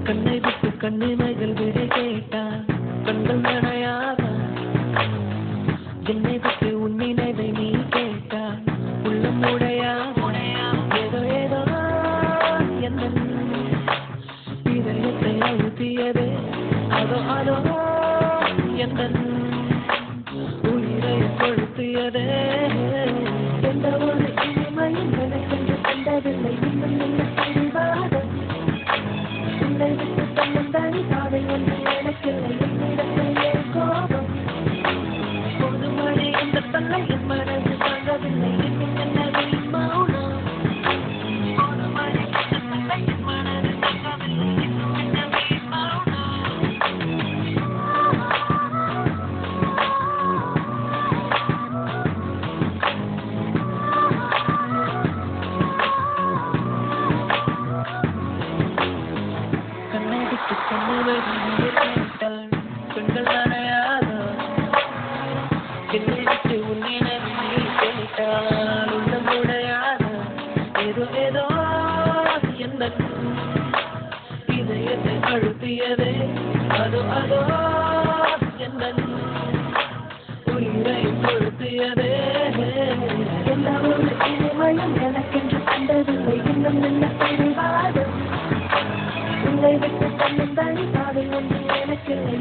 கண்ணை விட்டு கண்ணிமைகள் விடை கேட்டால் கண்கள் நனையாத என்னை விட்டு உன் நினைவை நீ கேட்டால் உள்ளம் உடையாத ஏதோ ஏதோ எந்த இதயத்தை அழுத்தியதே அதோ அதோ எந்த உயிரை கொளுத்தியதே எந்த ஒரு இனிமையும் எனக்கென்று கண்டதில்லை இன்னும் என்ன பிடிவாதம் உன்னை விட்டு தன்னந்தானி காதை ஒன்று எனக்கில்லை என்னிடத்திலே கோபம் ஒரு மழை இந்த தன்னை என் மனது தாங்கவில்லை இன்னும் என்னது மௌனம் ஒரு மழை இந்த தன்னை என் மனது தாங்கவில்லை இன்னும் என்னது மௌனம் கண்ணை விட்டு கண்ணுவை கேட்டால் கண்கள் நனையாத என்னை விட்டு உன் நினைவை நீ கேட்டால் உள்ளம் உடையாத ஏதோ ஏதோ எந்த இதயத்தை அழுத்தியதே அதோ அதோ எந்த உயிரை கொளுத்தியதே எந்த ஒரு இனிமையும் எனக்கென்று கண்டதில்லை இன்னும் என்ன பிடிவாதம் உன்னை விட்டு தன்னந்தானி காதை ஒன்று எனக்கில்லை